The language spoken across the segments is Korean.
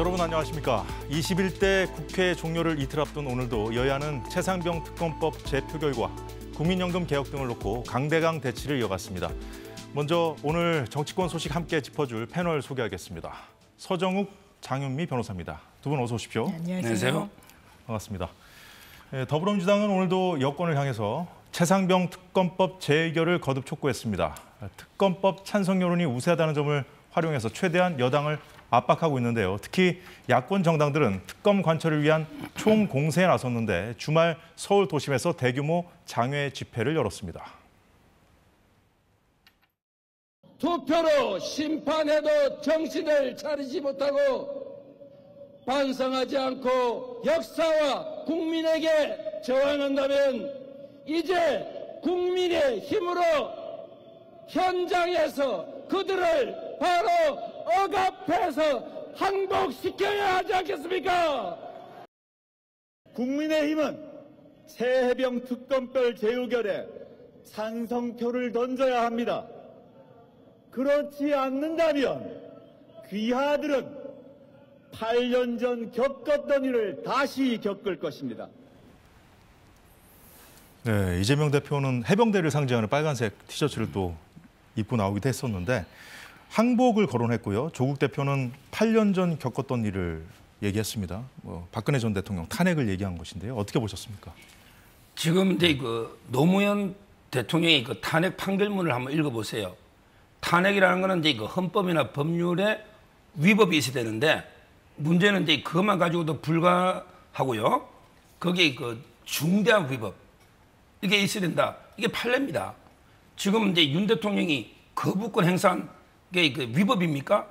여러분 안녕하십니까. 21대 국회 종료를 이틀 앞둔 오늘도 여야는 최상병 특검법 재표 결과, 국민연금 개혁 등을 놓고 강대강 대치를 이어갔습니다. 먼저 오늘 정치권 소식 함께 짚어줄 패널 소개하겠습니다. 서정욱, 장윤미 변호사입니다. 두 분 어서 오십시오. 네, 안녕하세요. 반갑습니다. 더불어민주당은 오늘도 여권을 향해서 최상병 특검법 재의결을 거듭 촉구했습니다. 특검법 찬성 여론이 우세하다는 점을 활용해서 최대한 여당을 압박하고 있는데요. 특히 야권 정당들은 특검 관철을 위한 총공세에 나섰는데 주말 서울 도심에서 대규모 장외 집회를 열었습니다. 투표로 심판해도 정신을 차리지 못하고 반성하지 않고 역사와 국민에게 저항한다면 이제 국민의 힘으로 현장에서 그들을 바로 억압해서 항복시켜야 하지 않겠습니까? 국민의힘은 최해병 특검법 재의결에 찬성표를 던져야 합니다. 그렇지 않는다면 귀하들은 8년 전 겪었던 일을 다시 겪을 것입니다. 네, 이재명 대표는 해병대를 상징하는 빨간색 티셔츠를 또 입고 나오기도 했었는데 항복을 거론했고요. 조국 대표는 8년 전 겪었던 일을 얘기했습니다. 박근혜 전 대통령 탄핵을 얘기한 것인데요. 어떻게 보셨습니까? 지금 이제 노무현 대통령의 탄핵 판결문을 한번 읽어보세요. 탄핵이라는 거는 이제 헌법이나 법률에 위법이 있어야 되는데 문제는 이제 그것만 가지고도 불가하고요. 거기에 중대한 위법 이게 있어야 된다. 이게 판례입니다. 지금 이제 윤 대통령이 거부권 행사한 게 위법입니까?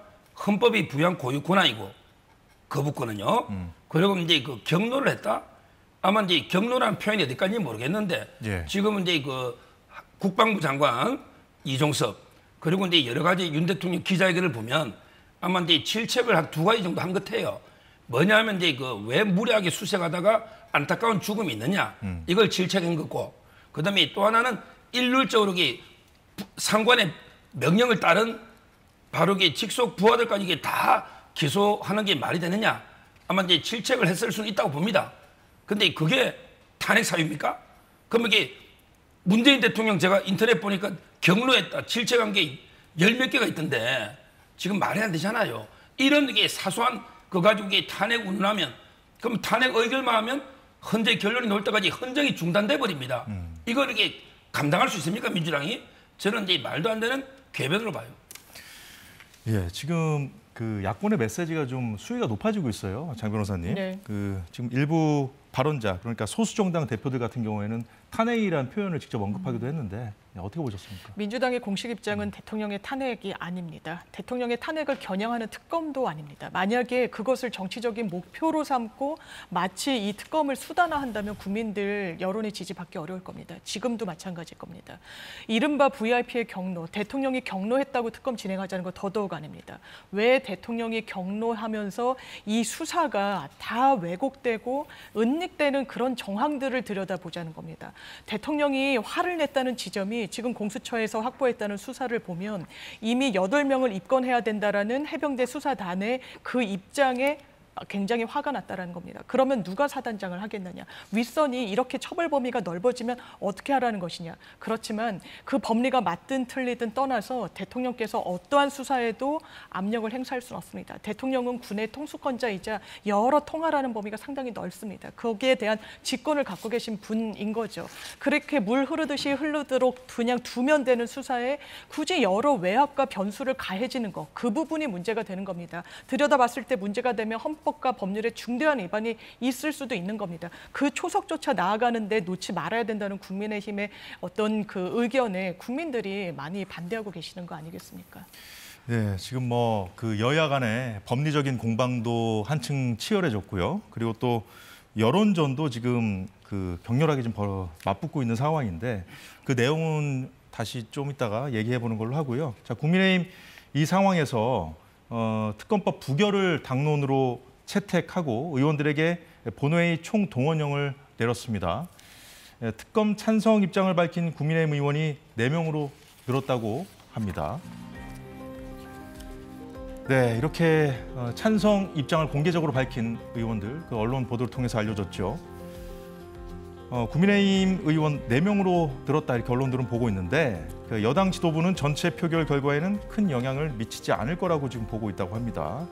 헌법이 부여한 고유 권한이고 거부권은요. 그리고 이제 경로를 했다. 아마 이제 경로라는 표현이 어디까지인지 모르겠는데 예. 지금 이제 국방부 장관 이종섭 그리고 이제 여러 가지 윤 대통령 기자회견을 보면 아마 이제 질책을 한 2가지 정도 한 것 같아요. 뭐냐면 이제 왜 무리하게 수색하다가 안타까운 죽음이 있느냐 이걸 질책한 거고, 그다음에 또 하나는 일률적으로 상관의 명령을 따른 바로 직속 부하들까지 이게 다 기소하는 게 말이 되느냐 아마 이제 질책을 했을 수는 있다고 봅니다. 근데 그게 탄핵 사유입니까? 그러면 이게 문재인 대통령 제가 인터넷 보니까 경로했다 질책한 게 10몇 개가 있던데 지금 말이 안 되잖아요. 이런 게 사소한 거 가지고 탄핵 운운하면 그럼 탄핵 의결만 하면 헌재 결론이 나올 때까지 헌정이 중단돼 버립니다. 이걸 이게 감당할 수 있습니까 민주당이? 저는 이제 말도 안 되는 궤변으로 봐요. 예, 지금 야권의 메시지가 좀 수위가 높아지고 있어요, 장 변호사님. 네. 지금 일부 발언자, 그러니까 소수 정당 대표들 같은 경우에는 탄핵이라는 표현을 직접 언급하기도 했는데 어떻게 보셨습니까? 민주당의 공식 입장은 대통령의 탄핵이 아닙니다. 대통령의 탄핵을 겨냥하는 특검도 아닙니다. 만약에 그것을 정치적인 목표로 삼고 마치 이 특검을 수단화한다면 국민들 여론의 지지받기 어려울 겁니다. 지금도 마찬가지일 겁니다. 이른바 VIP의 경로, 대통령이 경로했다고 특검 진행하자는 거 더더욱 아닙니다. 왜 대통령이 경로하면서 이 수사가 다 왜곡되고 은닉되는 그런 정황들을 들여다보자는 겁니다. 대통령이 화를 냈다는 지점이 지금 공수처에서 확보했다는 수사를 보면 이미 8명을 입건해야 된다라는 해병대 수사단의 그 입장에 굉장히 화가 났다는 겁니다. 그러면 누가 사단장을 하겠느냐. 윗선이 이렇게 처벌 범위가 넓어지면 어떻게 하라는 것이냐. 그렇지만 그 법리가 맞든 틀리든 떠나서 대통령께서 어떠한 수사에도 압력을 행사할 수는 없습니다. 대통령은 군의 통수권자이자 여러 통할하는 범위가 상당히 넓습니다. 거기에 대한 직권을 갖고 계신 분인 거죠. 그렇게 물 흐르듯이 흐르도록 그냥 두면 되는 수사에 굳이 여러 외압과 변수를 가해지는 것, 그 부분이 문제가 되는 겁니다. 들여다봤을 때 문제가 되면 헌법과 법률에 중대한 위반이 있을 수도 있는 겁니다. 그 초석조차 나아가는데 놓지 말아야 된다는 국민의힘의 어떤 그 의견에 국민들이 많이 반대하고 계시는 거 아니겠습니까? 네, 지금 여야 간의 법리적인 공방도 한층 치열해졌고요. 그리고 또 여론전도 지금 격렬하게 좀 맞붙고 있는 상황인데 그 내용은 다시 좀 이따가 얘기해 보는 걸로 하고요. 자, 국민의힘 이 상황에서 특검법 부결을 당론으로 채택하고 의원들에게 본회의 총동원령을 내렸습니다. 특검 찬성 입장을 밝힌 국민의힘 의원이 4명으로 늘었다고 합니다. 네, 이렇게 찬성 입장을 공개적으로 밝힌 의원들, 그 언론 보도를 통해서 알려졌죠. 국민의힘 의원 4명으로 들었다 이렇게 언론들은 보고 있는데 그 여당 지도부는 전체 표결 결과에는 큰 영향을 미치지 않을 거라고 지금 보고 있다고 합니다.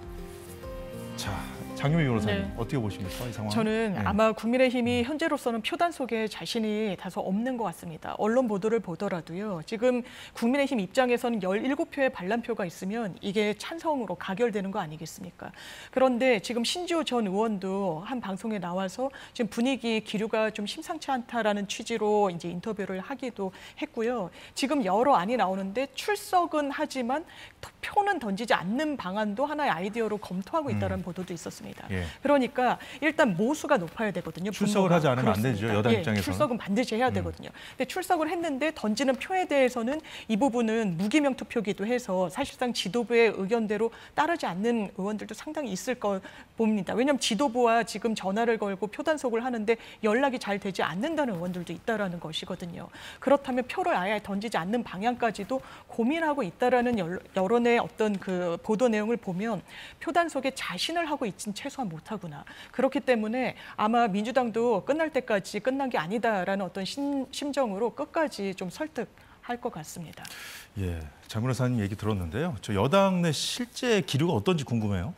자, 장유미 변호사님 네. 어떻게 보십니까, 이 상황? 저는 네. 아마 국민의힘이 현재로서는 표단 속에 자신이 다소 없는 것 같습니다. 언론 보도를 보더라도요. 지금 국민의힘 입장에서는 17표의 반란표가 있으면 이게 찬성으로 가결되는 거 아니겠습니까? 그런데 지금 신지호 전 의원도 한 방송에 나와서 지금 분위기 기류가 좀 심상치 않다라는 취지로 이제 인터뷰를 하기도 했고요. 지금 여러 안이 나오는데 출석은 하지만 표는 던지지 않는 방안도 하나의 아이디어로 검토하고 있다는 보도도 있었습니다. 예. 그러니까 일단 모수가 높아야 되거든요. 출석을 분모가. 하지 않으면 안 그렇습니다. 되죠, 여당 예, 입장에서는. 출석은 반드시 해야 되거든요. 근데 출석을 했는데 던지는 표에 대해서는 이 부분은 무기명 투표기도 해서 사실상 지도부의 의견대로 따르지 않는 의원들도 상당히 있을 거 봅니다. 왜냐하면 지도부와 지금 전화를 걸고 표단속을 하는데 연락이 잘 되지 않는다는 의원들도 있다라는 것이거든요. 그렇다면 표를 아예 던지지 않는 방향까지도 고민하고 있다라는 여론의 어떤 그 보도 내용을 보면 표단속에 자신을 하고 있진 최소한 못하구나. 그렇기 때문에 아마 민주당도 끝날 때까지 끝난 게 아니다라는 어떤 심정으로 끝까지 좀 설득할 것 같습니다. 예, 장 변호사님 얘기 들었는데요. 저 여당 내 실제 기류가 어떤지 궁금해요.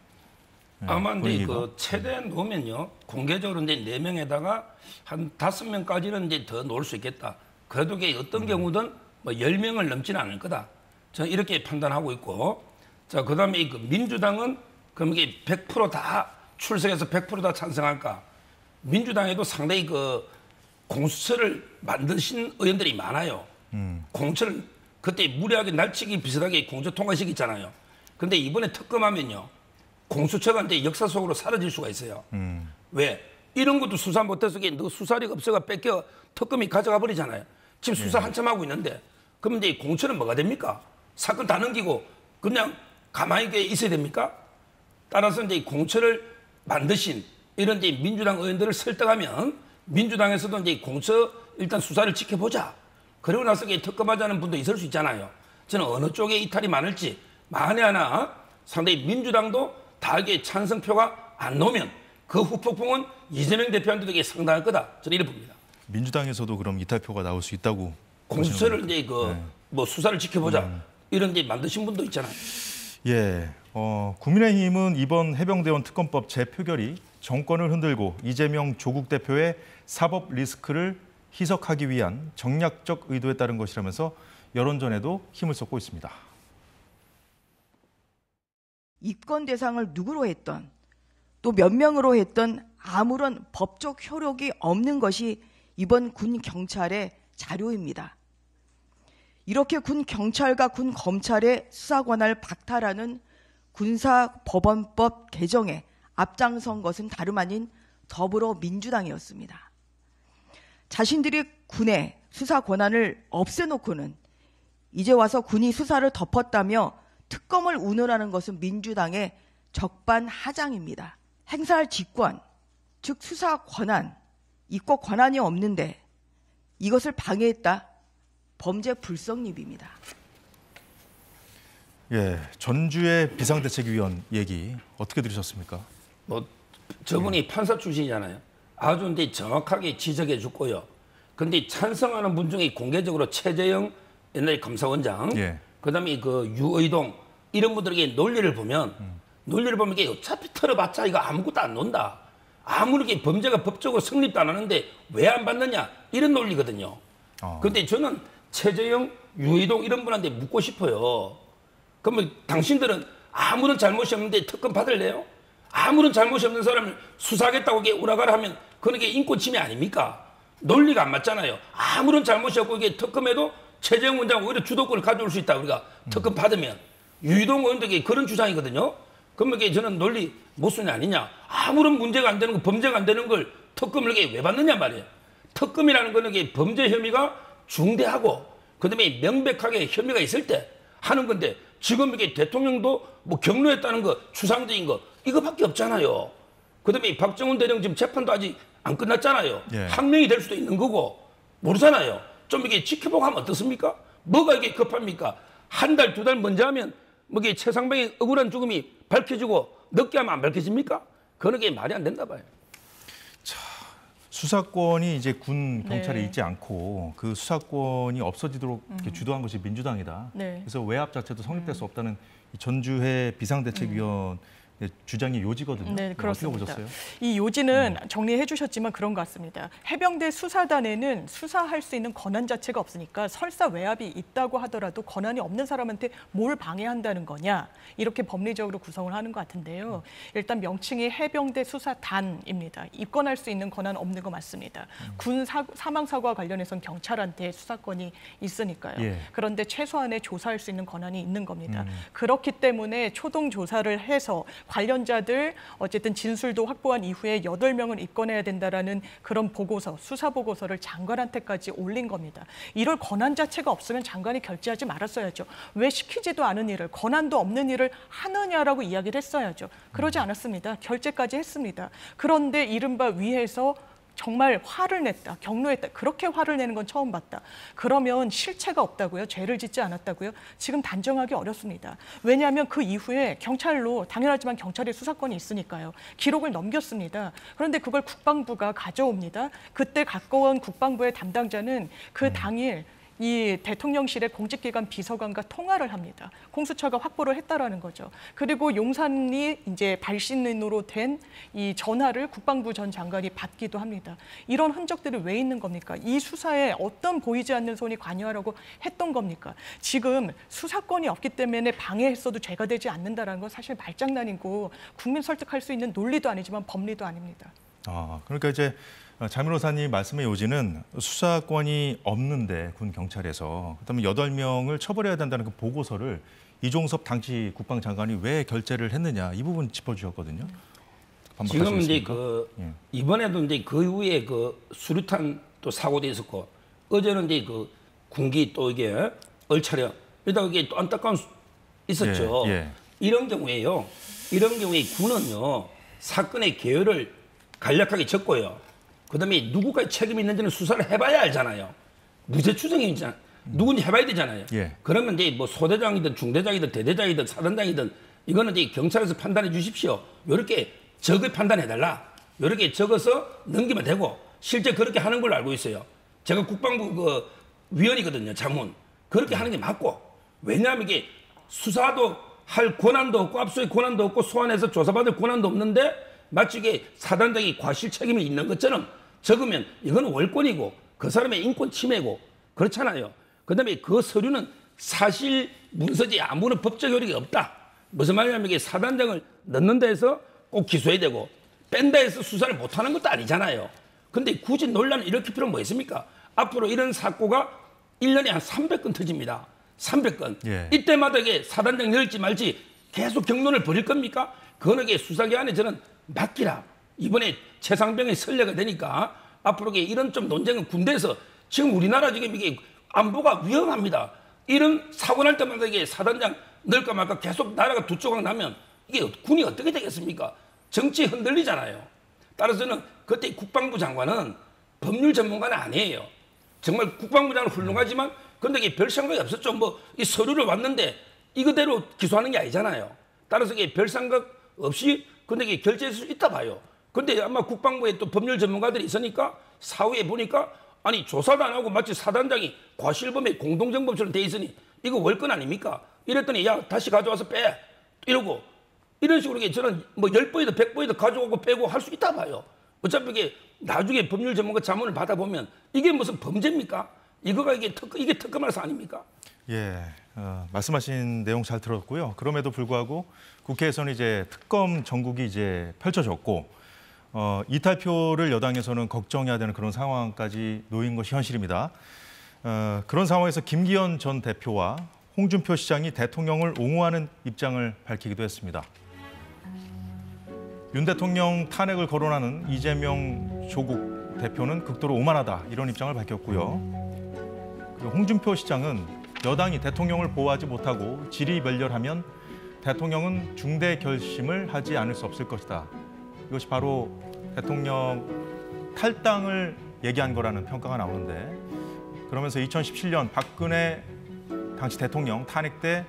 예, 아마 근데 분위기가. 그 최대 놓으면요. 공개적으로 이제 4명에다가 한 5명까지는 이제 더 놓을 수 있겠다. 그래도 이게 어떤 경우든 뭐 10명을 넘지는 않을 거다. 저는 이렇게 판단하고 있고. 자, 그다음에 그 민주당은 그럼 이게 100% 다 출석해서 100% 다 찬성할까? 민주당에도 상당히 그 공수처를 만드신 의원들이 많아요. 공수처를 그때 무리하게 날치기 비슷하게 공수처 통과시켰잖아요. 근데 이번에 특검하면요. 공수처가 이제 역사 속으로 사라질 수가 있어요. 왜? 이런 것도 수사 못해서 너 수사력 없어가 뺏겨 특검이 가져가 버리잖아요. 지금 수사 한참 하고 있는데 그럼 이제 공수처는 뭐가 됩니까? 사건 다 넘기고 그냥 가만히 있어야 됩니까? 따라서 이제 공수처를 만드신 이런 이제 민주당 의원들을 설득하면 민주당에서도 이제 공수처 일단 수사를 지켜보자. 그리고 나서 특검하자는 분도 있을 수 있잖아요. 저는 어느 쪽에 이탈이 많을지 만에 하나 상당히 민주당도 다 이게 찬성표가 안 나오면 그 후폭풍은 이재명 대표한테도 상당할 거다. 저는 이렇게 봅니다. 민주당에서도 그럼 이탈표가 나올 수 있다고 공수처를 이제 뭐 수사를 지켜보자 이런 데 만드신 분도 있잖아요. 예, 국민의힘은 이번 해병대원 특검법 재표결이 정권을 흔들고 이재명 조국 대표의 사법 리스크를 희석하기 위한 정략적 의도에 따른 것이라면서 여론전에도 힘을 쏟고 있습니다. 입건 대상을 누구로 했던 또 몇 명으로 했던 아무런 법적 효력이 없는 것이 이번 군 경찰의 자료입니다. 이렇게 군 경찰과 군 검찰의 수사 권한을 박탈하는 군사법원법 개정에 앞장선 것은 다름 아닌 더불어민주당이었습니다. 자신들이 군의 수사 권한을 없애놓고는 이제 와서 군이 수사를 덮었다며 특검을 운운하는 것은 민주당의 적반하장입니다. 행사할 직권, 즉 수사 권한, 있고 권한이 없는데 이것을 방해했다. 범죄 불성립입니다. 예, 전주의 비상대책위원 얘기 어떻게 들으셨습니까? 뭐 저분이 판사 출신이잖아요. 아주 근데 정확하게 지적해 줬고요. 근데 찬성하는 분 중에 공개적으로 최재형 옛날 감사원장, 예. 그다음에 그 유의동 이런 분들에게 논리를 보면 이게 어차피 털어봤자 이거 아무것도 안 논다. 아무리 범죄가 법적으로 성립도 안 하는데 왜 안 받느냐 이런 논리거든요. 그런데 저는 최재형, 유의동 이런 분한테 묻고 싶어요. 그러면 당신들은 아무런 잘못이 없는데 특검 받을래요? 아무런 잘못이 없는 사람을 수사하겠다고 이게 오라가라 하면 그게 인권 침해 아닙니까? 논리가 안 맞잖아요. 아무런 잘못이 없고 이게 특검에도 최재형 원장 오히려 주도권을 가져올 수 있다. 우리가 특검 받으면 유의동 의원들에게 그런 주장이거든요. 그러면 이게 저는 논리 모순이 아니냐? 아무런 문제가 안 되는 거, 범죄가 안 되는 걸 특검을 왜 받느냐 말이에요. 특검이라는 거는 이게 범죄 혐의가 중대하고 그다음에 명백하게 혐의가 있을 때 하는 건데 지금 이게 대통령도 뭐 경로했다는 거, 추상적인 거 이거밖에 없잖아요. 그다음에 박정훈 대령 지금 재판도 아직 안 끝났잖아요. 예. 항명이 될 수도 있는 거고 모르잖아요. 좀 이게 지켜보고 하면 어떻습니까? 뭐가 이게 급합니까? 한 달, 두 달 먼저 하면 뭐 이게 최상병의 억울한 죽음이 밝혀지고 늦게 하면 안 밝혀집니까? 그런 게 말이 안 된다 봐요. 수사권이 이제 군 경찰에 네. 있지 않고 그 수사권이 없어지도록 이렇게 주도한 것이 민주당이다. 네. 그래서 외압 자체도 성립될 수 없다는 이 전주회 비상대책위원 주장이 요지거든요. 네, 어떻게 그렇습니다. 보셨어요? 이 요지는 정리해 주셨지만 그런 것 같습니다. 해병대 수사단에는 수사할 수 있는 권한 자체가 없으니까 설사 외압이 있다고 하더라도 권한이 없는 사람한테 뭘 방해한다는 거냐 이렇게 법리적으로 구성을 하는 것 같은데요. 일단 명칭이 해병대 수사단입니다. 입건할 수 있는 권한 없는 거 맞습니다. 군 사망 사고와 관련해서는 경찰한테 수사권이 있으니까요. 예. 그런데 최소한의 조사할 수 있는 권한이 있는 겁니다. 그렇기 때문에 초동 조사를 해서 관련자들 어쨌든 진술도 확보한 이후에 8명을 입건해야 된다라는 그런 보고서, 수사 보고서를 장관한테까지 올린 겁니다. 이럴 권한 자체가 없으면 장관이 결재하지 말았어야죠. 왜 시키지도 않은 일을, 권한도 없는 일을 하느냐라고 이야기를 했어야죠. 그러지 않았습니다. 결재까지 했습니다. 그런데 이른바 위에서 정말 화를 냈다, 경로했다. 그렇게 화를 내는 건 처음 봤다. 그러면 실체가 없다고요? 죄를 짓지 않았다고요? 지금 단정하기 어렵습니다. 왜냐하면 그 이후에 경찰로, 당연하지만 경찰의 수사권이 있으니까요. 기록을 넘겼습니다. 그런데 그걸 국방부가 가져옵니다. 그때 가까운 국방부의 담당자는 그 당일 이 대통령실의 공직기관 비서관과 통화를 합니다. 공수처가 확보를 했다라는 거죠. 그리고 용산이 이제 발신인으로 된 이 전화를 국방부 전 장관이 받기도 합니다. 이런 흔적들이 왜 있는 겁니까? 이 수사에 어떤 보이지 않는 손이 관여하라고 했던 겁니까? 지금 수사권이 없기 때문에 방해했어도 죄가 되지 않는다라는 건 사실 말장난이고 국민 설득할 수 있는 논리도 아니지만 법리도 아닙니다. 그러니까 이제 장 변호사님 말씀의 요지는 수사권이 없는데 군 경찰에서 그다음에 8명을 처벌해야 된다는 그 보고서를 이종섭 당시 국방장관이 왜 결재를 했느냐 이 부분 짚어주셨거든요. 지금 이제 반박하시겠습니까? 예. 이번에도 이제 그 이후에 그 수류탄 또 사고도 있었고 어제는 이제 그 군기 또 이게 얼차려 이러다 이게 또 안타까운 있었죠. 예, 예. 이런 경우에 군은요 사건의 개요를 간략하게 적고요. 그다음에 누구가 책임이 있는지는 수사를 해봐야 알잖아요. 무죄 추정이 있잖아. 누군지 해봐야 되잖아요. 예. 그러면 이제 뭐 소대장이든 중대장이든 대대장이든 사단장이든 이거는 이제 경찰에서 판단해 주십시오. 이렇게 적을 판단해달라. 이렇게 적어서 넘기면 되고 실제 그렇게 하는 걸로 알고 있어요. 제가 국방부 그 위원이거든요. 자문. 그렇게 하는 게 맞고 왜냐하면 이게 수사도 할 권한도 없고 압수의 권한도 없고 소환해서 조사받을 권한도 없는데 마치 이게 사단장이 과실 책임이 있는 것처럼 적으면 이거는 월권이고 그 사람의 인권 침해고 그렇잖아요. 그다음에 그 서류는 사실 문서지 아무런 법적 효력이 없다. 무슨 말이냐면 이게 사단장을 넣는다 해서 꼭 기소해야 되고 뺀다 해서 수사를 못하는 것도 아니잖아요. 근데 굳이 논란을 일으킬 필요는 뭐 있습니까? 앞으로 이런 사고가 1년에 한 300건 터집니다. 300건. 예. 이때마다 이게 사단장 열지 말지 계속 경론을 벌일 겁니까? 그거는 이게 수사기관에 저는 맡기라. 이번에 최상병이 선례가 되니까 앞으로 이런 좀 논쟁은 군대에서 지금 우리나라 지금 이게 안보가 위험합니다. 이런 사고 날 때마다 이게 사단장 넣을까 말까 계속 나라가 두 조각 나면 이게 군이 어떻게 되겠습니까? 정치 흔들리잖아요. 따라서는 그때 국방부 장관은 법률 전문가는 아니에요. 정말 국방부 장관 훌륭하지만 근데 이게 별 생각이 없었죠. 뭐 이 서류를 왔는데 이거대로 기소하는 게 아니잖아요. 따라서 이게 별 생각 없이 근데 이게 결재할 수 있다 봐요. 근데 아마 국방부에 또 법률 전문가들이 있으니까 사후에 보니까 아니 조사도 안 하고 마치 사단장이 과실범의 공동정범처럼 돼 있으니 이거 월권 아닙니까? 이랬더니 야 다시 가져와서 빼 이러고 이런 식으로 저는 뭐 10번이든 100번이든 가져오고 빼고 할 수 있다 봐요. 어차피 이게 나중에 법률 전문가 자문을 받아보면 이게 무슨 범죄입니까? 이거가 이게 특검할 사 아닙니까? 예, 말씀하신 내용 잘 들었고요. 그럼에도 불구하고 국회에서는 이제 특검 전국이 이제 펼쳐졌고 이탈표를 여당에서는 걱정해야 되는 그런 상황까지 놓인 것이 현실입니다. 그런 상황에서 김기현 전 대표와 홍준표 시장이 대통령을 옹호하는 입장을 밝히기도 했습니다. 윤 대통령 탄핵을 거론하는 이재명 조국 대표는 극도로 오만하다 이런 입장을 밝혔고요. 그리고 홍준표 시장은 여당이 대통령을 보호하지 못하고 질의멸렬하면 대통령은 중대 결심을 하지 않을 수 없을 것이다. 이것이 바로 대통령 탈당을 얘기한 거라는 평가가 나오는데 그러면서 2017년 박근혜 당시 대통령 탄핵 때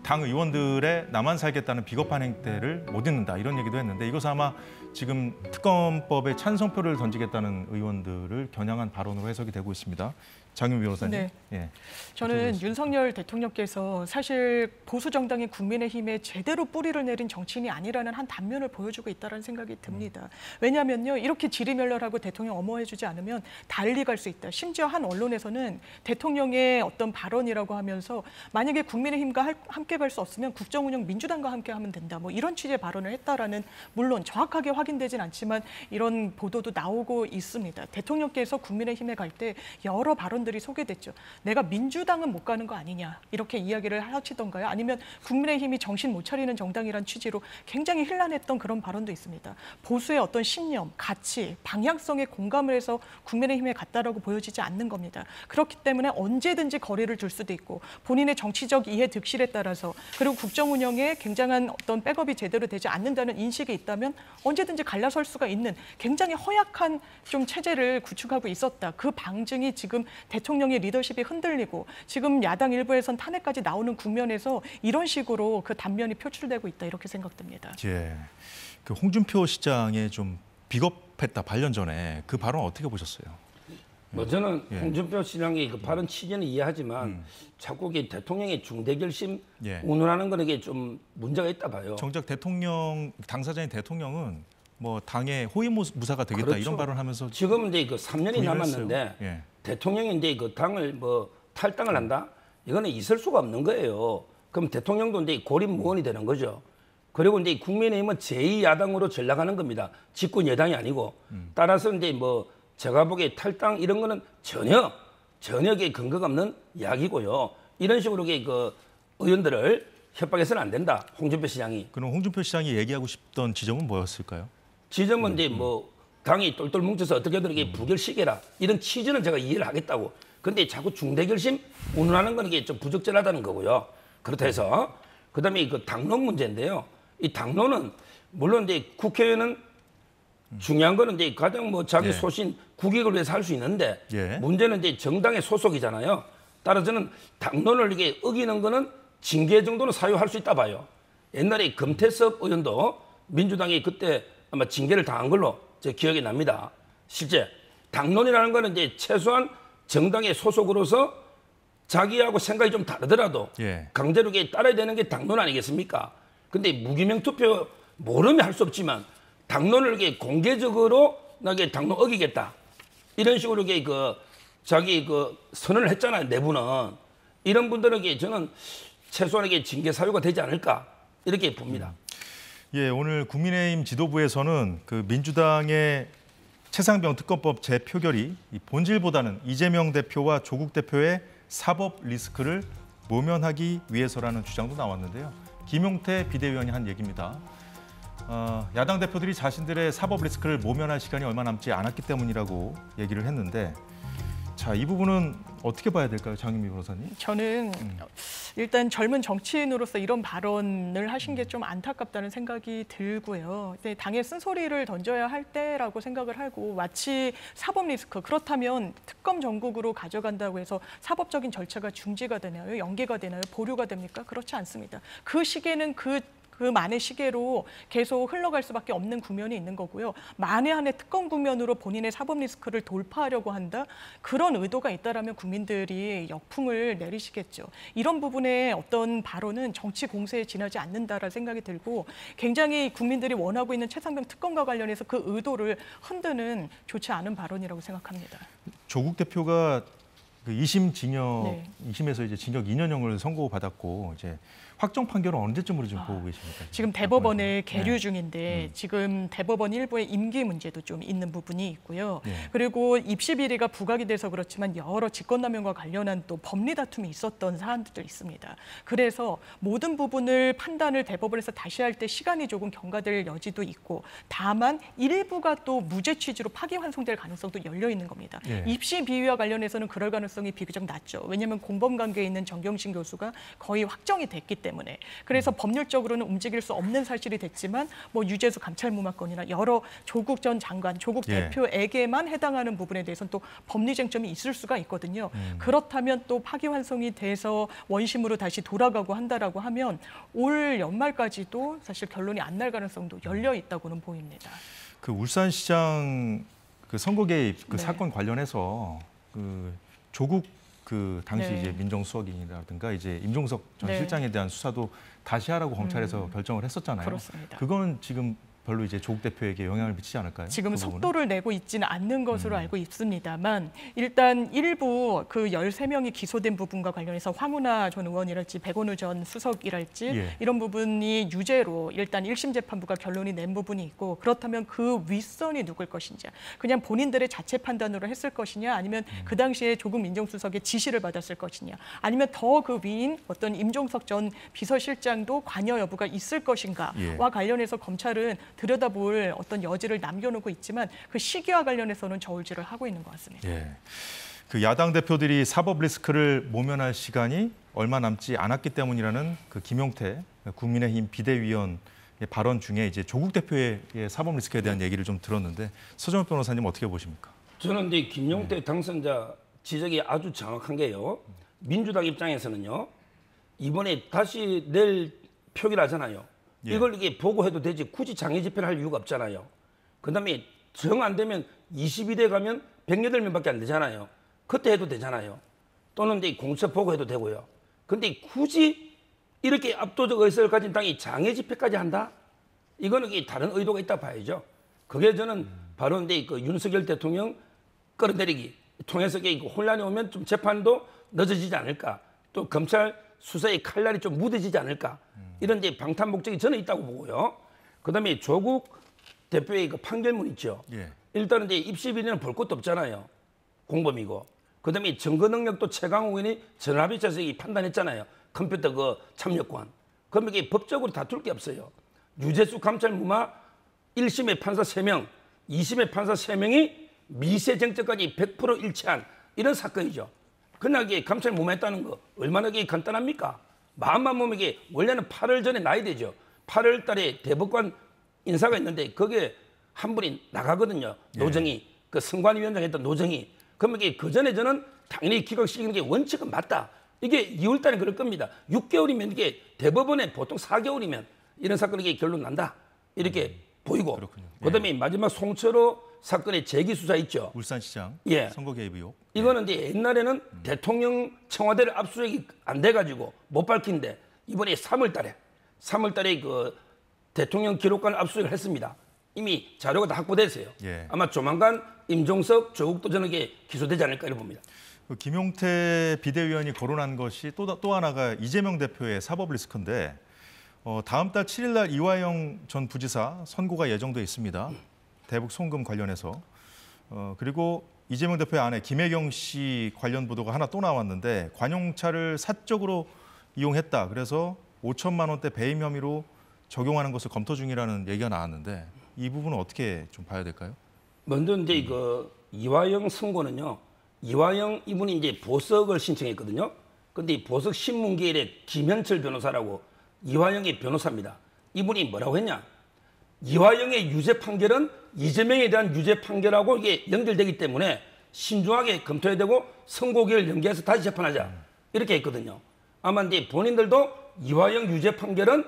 당 의원들의 나만 살겠다는 비겁한 행태를 못 잊는다 이런 얘기도 했는데 이것은 아마 지금 특검법에 찬성표를 던지겠다는 의원들을 겨냥한 발언으로 해석이 되고 있습니다. 장윤 변호사님. 네. 예. 저는 윤석열 대통령께서 사실 보수 정당인 국민의힘에 제대로 뿌리를 내린 정치인이 아니라는 한 단면을 보여주고 있다는 생각이 듭니다. 왜냐하면요, 이렇게 지리멸렬하고 대통령 엄호해주지 않으면 달리 갈 수 있다. 심지어 한 언론에서는 대통령의 어떤 발언이라고 하면서 만약에 국민의힘과 함께 갈 수 없으면 국정운영 민주당과 함께 하면 된다. 뭐 이런 취지의 발언을 했다라는, 물론 정확하게 확인되진 않지만 이런 보도도 나오고 있습니다. 대통령께서 국민의힘에 갈 때 여러 발언들이 소개됐죠. 내가 민주당은 못 가는 거 아니냐 이렇게 이야기를 하시던가요? 아니면 국민의힘이 정신 못 차리는 정당이란 취지로 굉장히 혼란했던 그런 발언도 있습니다. 보수의 어떤 신념, 가치, 방향성에 공감을 해서 국민의힘에 갔다라고 보여지지 않는 겁니다. 그렇기 때문에 언제든지 거리를 둘 수도 있고 본인의 정치적 이해 득실에 따라서 그리고 국정 운영에 굉장한 어떤 백업이 제대로 되지 않는다는 인식이 있다면 언제든지 갈라설 수가 있는 굉장히 허약한 좀 체제를 구축하고 있었다. 그 방증이 지금 대통령의 리더십이 흔들리고 지금 야당 일부에선 탄핵까지 나오는 국면에서 이런 식으로 그 단면이 표출되고 있다 이렇게 생각됩니다. 예. 그 홍준표 시장의 좀 비겁했다 반년 전에 그 발언 어떻게 보셨어요? 뭐 저는 예. 홍준표 시장의 그 발언 취지는 이해하지만 자꾸 이게 대통령의 중대 결심 예. 운운하는 거는 이게 좀 문제가 있다 봐요. 정작 대통령 당사자인 대통령은 뭐 당의 호위무사가 되겠다 그렇죠. 이런 발언하면서 지금 이제 그 3년이 부인을 남았는데 했어요. 예. 대통령이 이제 그 당을 뭐 탈당을 한다? 이거는 있을 수가 없는 거예요. 그럼 대통령도 이제 고립무원이 되는 거죠. 그리고 이제 국민의힘은 제2야당으로 전락하는 겁니다. 집권 여당이 아니고. 따라서 이제 뭐 제가 보기에 탈당 이런 거는 전혀 근거가 없는 이야기고요. 이런 식으로 그 의원들을 협박해서는 안 된다. 홍준표 시장이. 그럼 홍준표 시장이 얘기하고 싶던 지점은 뭐였을까요? 지점은 이제 뭐 당이 똘똘 뭉쳐서 어떻게든 이게 부결시켜라. 이런 취지는 제가 이해를 하겠다고. 근데 자꾸 중대결심 운운하는 건 이게 좀 부적절하다는 거고요. 그렇다 해서 그다음에 그 당론 문제인데요. 이 당론은 물론 이제 국회의원은 중요한 거는 이제 가장 뭐 자기 예. 소신 국익을 위해서 할 수 있는데 예. 문제는 이제 정당의 소속이잖아요. 따라서 저는 당론을 이게 어기는 거는 징계 정도는 사유할 수 있다 봐요. 옛날에 금태섭 의원도 민주당이 그때 아마 징계를 당한 걸로 제 기억이 납니다. 실제 당론이라는 거는 이제 최소한 정당의 소속으로서 자기하고 생각이 좀 다르더라도 예. 강제로 이게 따라야 되는 게 당론 아니겠습니까? 근데 무기명 투표 모르면 할 수 없지만 당론을 이게 공개적으로 나게 당론 어기겠다 이런 식으로 이게 그 자기 그 선언을 했잖아요. 내부는 이런 분들에게 저는 최소한에게 징계 사유가 되지 않을까 이렇게 봅니다. 예, 오늘 국민의힘 지도부에서는 그 민주당의 최상병 특검법 재표결이 이 본질보다는 이재명 대표와 조국 대표의 사법 리스크를 모면하기 위해서라는 주장도 나왔는데요. 김용태 비대위원이 한 얘기입니다. 야당 대표들이 자신들의 사법 리스크를 모면할 시간이 얼마 남지 않았기 때문이라고 얘기를 했는데 자, 이 부분은 어떻게 봐야 될까요, 장윤미 변호사님? 저는 일단 젊은 정치인으로서 이런 발언을 하신 게 좀 안타깝다는 생각이 들고요. 근데 당에 쓴소리를 던져야 할 때라고 생각을 하고 마치 사법 리스크, 그렇다면 특검 전국으로 가져간다고 해서 사법적인 절차가 중지가 되나요? 연기가 되나요? 보류가 됩니까? 그렇지 않습니다. 그 시계는 그만의 시계로 계속 흘러갈 수밖에 없는 국면이 있는 거고요. 만에 한해 특검 국면으로 본인의 사법 리스크를 돌파하려고 한다? 그런 의도가 있다라면 국민들이 역풍을 내리시겠죠. 이런 부분의 어떤 발언은 정치 공세에 지나지 않는다라는 생각이 들고 굉장히 국민들이 원하고 있는 최상병 특검과 관련해서 그 의도를 흔드는 좋지 않은 발언이라고 생각합니다. 조국 대표가 그 2심 징역, 네. 2심에서 이제 징역 2년형을 선고받았고 이제 확정 판결은 언제쯤으로 좀 보고 계십니까? 지금 대법원에 계류 네. 중인데 지금 대법원 일부의 임기 문제도 좀 있는 부분이 있고요. 네. 그리고 입시 비리가 부각이 돼서 그렇지만 여러 직권남용과 관련한 또 법리 다툼이 있었던 사안들도 있습니다. 그래서 모든 부분을 판단을 대법원에서 다시 할 때 시간이 조금 경과될 여지도 있고 다만 일부가 또 무죄 취지로 파기환송될 가능성도 열려 있는 겁니다. 네. 입시 비위와 관련해서는 그럴 가능성이 가능성이 비교적 낮죠. 왜냐하면 공범 관계에 있는 정경심 교수가 거의 확정이 됐기 때문에. 그래서 법률적으로는 움직일 수 없는 사실이 됐지만 뭐 유재수 감찰무마건이나 여러 조국 전 장관, 조국 예. 대표에게만 해당하는 부분에 대해서는 또 법리 쟁점이 있을 수가 있거든요. 그렇다면 또 파기환송이 돼서 원심으로 다시 돌아가고 한다라고 하면 올 연말까지도 사실 결론이 안 날 가능성도 열려 있다고는 보입니다. 그 울산시장 그 선거 개입 그 네. 사건 관련해서 그 조국 그 당시 네. 이제 민정수석이라든가 이제 임종석 전 네. 실장에 대한 수사도 다시 하라고 검찰에서 결정을 했었잖아요. 그렇습니다. 그거는 지금 별로 이제 조국 대표에게 영향을 미치지 않을까요? 지금 그 부분은? 속도를 내고 있지는 않는 것으로 알고 있습니다만 일단 일부 그 13명이 기소된 부분과 관련해서 황운하 전 의원이랄지 백원우 전 수석이랄지 예. 이런 부분이 유죄로 일단 1심 재판부가 결론이 낸 부분이 있고 그렇다면 그 윗선이 누굴 것인지 그냥 본인들의 자체 판단으로 했을 것이냐 아니면 그 당시에 조국 민정수석의 지시를 받았을 것이냐 아니면 더 그 위인 어떤 임종석 전 비서실장도 관여 여부가 있을 것인가와 예. 관련해서 검찰은 들여다볼 어떤 여지를 남겨놓고 있지만 그 시기와 관련해서는 저울질을 하고 있는 것 같습니다. 예. 그 야당 대표들이 사법 리스크를 모면할 시간이 얼마 남지 않았기 때문이라는 그 김용태 국민의힘 비대위원의 발언 중에 이제 조국 대표의 사법 리스크에 대한 얘기를 좀 들었는데 서정엽 변호사님 어떻게 보십니까? 저는 근데 김용태 당선자 지적이 아주 정확한 게요. 민주당 입장에서는요. 이번에 다시 낼 표기라잖아요. 예. 이걸 이게 보고해도 되지 굳이 장애 집회를 할 이유가 없잖아요. 그다음에 정 안 되면 22대 가면 108명밖에 안 되잖아요. 그때 해도 되잖아요. 또는 이제 공천 보고해도 되고요. 근데 굳이 이렇게 압도적 의석을 가진 당이 장애 집회까지 한다? 이거는 이게 다른 의도가 있다 봐야죠. 그게 저는 바로 이제 그 윤석열 대통령 끌어내리기 통해서 이게 혼란이 오면 좀 재판도 늦어지지 않을까. 또 검찰 수사의 칼날이 좀 무뎌지지 않을까. 이런 이제 방탄 목적이 저는 있다고 보고요. 그다음에 조국 대표의 그 판결문 있죠. 예. 일단은 이제 입시 비리는 볼 것도 없잖아요. 공범이고. 그다음에 증거 능력도 최강욱 의원이 전화비자에서 판단했잖아요. 컴퓨터 그 참여권. 그럼 이게 법적으로 다툴 게 없어요. 유재수 감찰무마 1심의 판사 3명, 2심의 판사 3명이 미세 쟁점까지 100% 일치한 이런 사건이죠. 그러나 이게 감찰무마했다는 거 얼마나 이게 간단합니까? 마음만 보면 이게 원래는 8월 전에 나야 되죠. 8월 달에 대법관 인사가 있는데 거기에 한 분이 나가거든요. 노정희, 그 선관위원장 했던 노정희. 그러면 이게 그 전에 저는 당연히 기각시키는 게 원칙은 맞다. 이게 2월 달에 그럴 겁니다. 6개월이면 이게 대법원에 보통 4개월이면 이런 사건이 이게 결론 난다. 이렇게 보이고. 그렇군요. 그다음에 마지막 송철호 사건의 재기 수사 있죠. 울산시장 예. 선거 개입 의혹. 이거는 이제 옛날에는 대통령 청와대를 압수수색이 안 돼가지고 못 밝힌데 이번에 3월 달에 그 대통령 기록관을 압수수색을 했습니다. 이미 자료가 다 확보됐어요. 예. 아마 조만간 임종석, 조국도 저는 게 기소되지 않을까 이렇게 봅니다. 그 김용태 비대위원이 거론한 것이 또 하나가 이재명 대표의 사법 리스크인데 다음 달 7일 날 이화영 전 부지사 선고가 예정돼 있습니다. 대북 송금 관련해서 그리고 이재명 대표의 아내 김혜경 씨 관련 보도가 하나 또 나왔는데 관용차를 사적으로 이용했다. 그래서 5천만 원대 배임 혐의로 적용하는 것을 검토 중이라는 얘기가 나왔는데 이 부분은 어떻게 좀 봐야 될까요? 먼저 이제 그 이화영 선고는요. 이화영 이분이 이제 보석을 신청했거든요. 근데 이 보석 신문기일의 김현철 변호사라고 이화영의 변호사입니다. 이분이 뭐라고 했냐? 이화영의 유죄 판결은 이재명에 대한 유죄 판결하고 이게 연결되기 때문에 신중하게 검토해야 되고 선고기를 연기해서 다시 재판하자. 이렇게 했거든요. 아마 이제 본인들도 이화영 유죄 판결은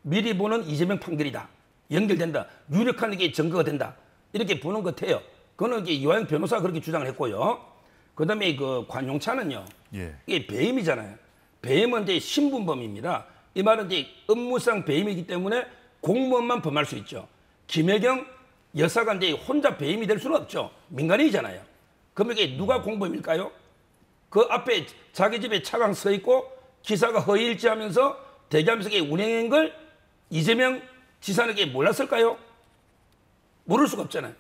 미리 보는 이재명 판결이다. 연결된다. 유력한 이게 증거가 된다. 이렇게 보는 것 같아요. 그거는 이제 이화영 변호사가 그렇게 주장을 했고요. 그다음에 그 관용차는요. 예. 이게 배임이잖아요. 배임은 이제 신분범입니다. 이 말은 이제 업무상 배임이기 때문에 공무원만 범할 수 있죠. 김혜경 여사가 이제 혼자 배임이 될 수는 없죠. 민간인이잖아요. 그럼 이게 누가 공범일까요? 그 앞에 자기 집에 차가 서 있고 기사가 허위일치하면서 대기하면서 운행한 걸 이재명 지사에게 몰랐을까요? 모를 수가 없잖아요.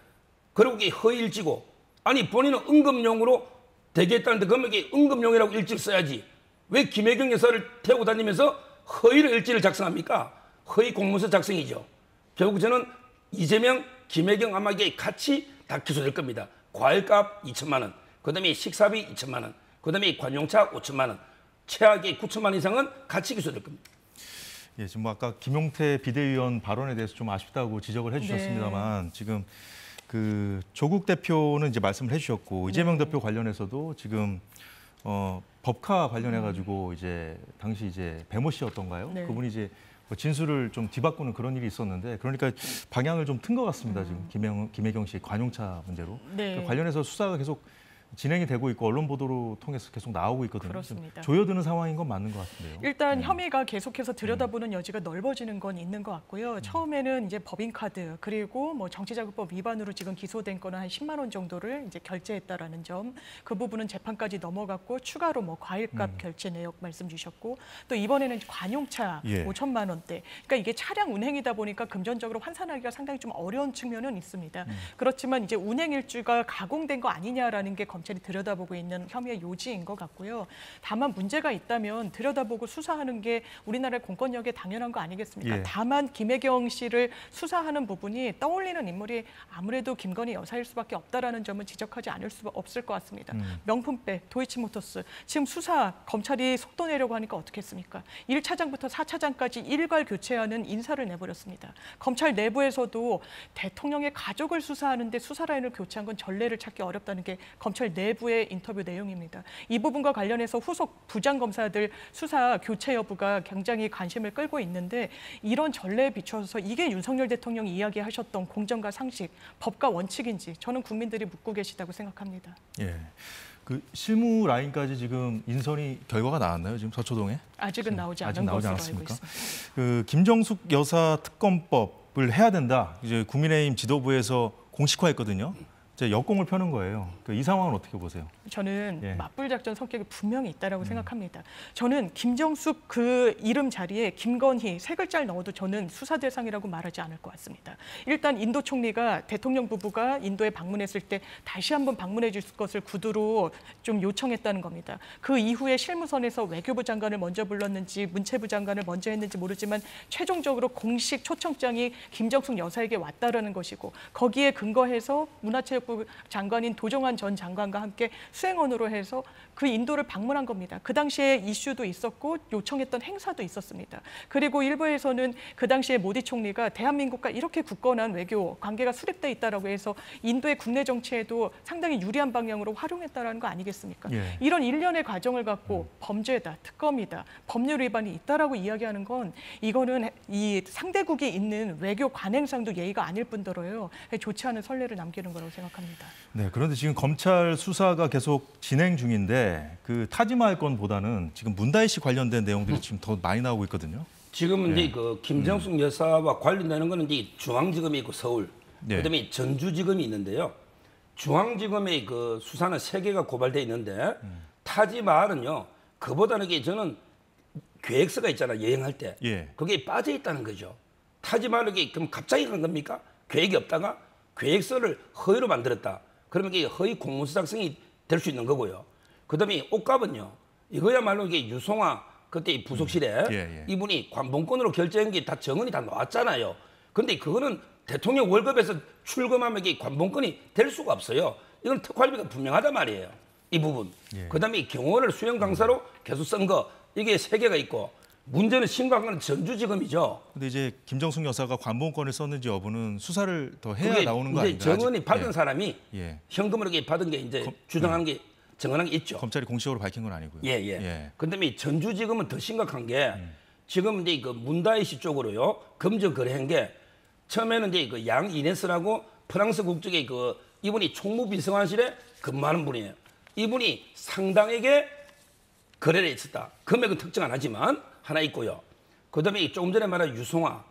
그리고 이게 허위일치고 아니 본인은 응급용으로 대기했다는데 그러면 이게 응급용이라고 일지를 써야지. 왜 김혜경 여사를 태우고 다니면서 허위로 일지를 작성합니까? 허위 공문서 작성이죠. 결국 저는 이재명, 김혜경 아마 이게 같이 다 기소될 겁니다. 과일값 2천만 원, 그다음에 식사비 2천만 원, 그다음에 관용차 5천만 원, 최악의 9천만 원 이상은 같이 기소될 겁니다. 예, 지금 아까 김용태 비대위원 발언에 대해서 좀 아쉽다고 지적을 해주셨습니다만 지금 그 조국 대표는 이제 말씀을 해주셨고 이재명 대표 관련해서도 지금 법카 관련해가지고 이제 당시 이제 배모 씨였던가요? 네. 그분이 이제 뭐 진술을 좀 뒤바꾸는 그런 일이 있었는데 그러니까 방향을 좀 튼 것 같습니다. 지금 김혜경 씨 관용차 문제로 네. 관련해서 수사가 계속 진행이 되고 있고 언론 보도로 통해서 계속 나오고 있거든요. 그렇습니다. 조여드는 상황인 건 맞는 것 같은데요. 일단 혐의가 계속해서 들여다보는 여지가 넓어지는 건 있는 것 같고요. 처음에는 이제 법인카드 그리고 뭐 정치자금법 위반으로 지금 기소된 거는 한 10만 원 정도를 이제 결제했다라는 점, 그 부분은 재판까지 넘어갔고 추가로 뭐 과일값 결제 내역 말씀 주셨고 또 이번에는 관용차 예. 5천만 원대. 그러니까 이게 차량 운행이다 보니까 금전적으로 환산하기가 상당히 좀 어려운 측면은 있습니다. 그렇지만 이제 운행 일주가 가공된 거 아니냐라는 게 검찰이 들여다보고 있는 혐의의 요지인 것 같고요. 다만 문제가 있다면 들여다보고 수사하는 게 우리나라의 공권력에 당연한 거 아니겠습니까? 예. 다만 김혜경 씨를 수사하는 부분이 떠올리는 인물이 아무래도 김건희 여사일 수밖에 없다라는 점은 지적하지 않을 수 없을 것 같습니다. 명품백, 도이치모터스 지금 수사 검찰이 속도 내려고 하니까 어떻게 했습니까? 1차장부터 4차장까지 일괄 교체하는 인사를 내버렸습니다. 검찰 내부에서도 대통령의 가족을 수사하는데 수사 라인을 교체한 건 전례를 찾기 어렵다는 게 검찰 내부의 인터뷰 내용입니다. 이 부분과 관련해서 후속 부장검사들 수사 교체 여부가 굉장히 관심을 끌고 있는데 이런 전례에 비춰서 이게 윤석열 대통령이 이야기하셨던 공정과 상식, 법과 원칙인지 저는 국민들이 묻고 계시다고 생각합니다. 예. 그 실무 라인까지 지금 인선이 결과가 나왔나요? 지금 서초동에? 아직은 나오지 아직 않은 나오지 것으로 알고 않았습니까? 있습니다. 그 김정숙 여사 특검법을 해야 된다. 이제 국민의힘 지도부에서 공식화했거든요. 이제 역공을 펴는 거예요. 이 상황은 어떻게 보세요? 저는 예. 맞불 작전 성격이 분명히 있다라고 생각합니다. 저는 김정숙 그 이름 자리에 김건희 세 글자를 넣어도 저는 수사 대상이라고 말하지 않을 것 같습니다. 일단 인도 총리가 대통령 부부가 인도에 방문했을 때 다시 한번 방문해 줄 것을 구두로 좀 요청했다는 겁니다. 그 이후에 실무선에서 외교부 장관을 먼저 불렀는지 문체부 장관을 먼저 했는지 모르지만 최종적으로 공식 초청장이 김정숙 여사에게 왔다라는 것이고 거기에 근거해서 문화체육부 장관인 도종환 전 장관과 함께 수행원으로 해서 그 인도를 방문한 겁니다. 그 당시에 이슈도 있었고 요청했던 행사도 있었습니다. 그리고 일부에서는 그 당시에 모디 총리가 대한민국과 이렇게 굳건한 외교 관계가 수립돼 있다라고 해서 인도의 국내 정치에도 상당히 유리한 방향으로 활용했다라는 거 아니겠습니까? 예. 이런 일련의 과정을 갖고 범죄다, 특검이다, 법률 위반이 있다라고 이야기하는 건 이거는 이 상대국이 있는 외교 관행상도 예의가 아닐 뿐더러요. 좋지 않은 선례를 남기는 거라고 생각합니다. 네, 그런데 지금 검찰 수사가 계속 진행 중인데 그 타지마할 건보다는 지금 문다희 씨 관련된 내용들이 지금 더 많이 나오고 있거든요. 지금은 이제 그 김정숙 여사와 관련되는 거는 이제 중앙지검이 있고 서울, 네. 그다음에 전주지검이 있는데요. 중앙지검의 그 수사는 3개가 고발돼 있는데 타지마할은요. 그보다는 이게 저는 계획서가 있잖아요. 여행할 때. 예. 거기에 빠져 있다는 거죠. 타지마할은 이게 그럼 갑자기 간 겁니까? 계획이 없다가 계획서를 허위로 만들었다. 그러면 이게 허위 공문서 작성이 될 수 있는 거고요. 그다음에 옷값은요. 이거야말로 이게 유송화 그때 이 부속실에 예. 이분이 관봉권으로 결제한 게 다 정언이 다 나왔잖아요. 근데 그거는 대통령 월급에서 출금하면 이게 관봉권이 될 수가 없어요. 이건 특활비가 분명하단 말이에요. 이 부분. 예. 그다음에 경호원을 수영 강사로 계속 쓴 거 이게 3개가 있고 문제는 심각한 건 전주지검이죠. 근데 이제 김정숙 여사가 관봉권을 썼는지 여부는 수사를 더 해야 그게 나오는 거 이제 아닌가요? 정원이 아직? 받은 예. 사람이 예. 현금으로 이렇게 받은 게 이제 주장하는 게 정언한 게 있죠. 검찰이 공식적으로 밝힌 건 아니고요. 예. 그다음에 전주지검은 더 심각한 게 지금 이제 그 문다희 씨 쪽으로요 검증 거래한 게 처음에는 이제 그 양 이네스라고 프랑스 국적의 그 이분이 총무비서관실에 근무하는 분이에요. 이분이 상당에게 거래를 했었다. 금액은 특정 안 하지만 하나 있고요. 그다음에 조금 전에 말한 유송화.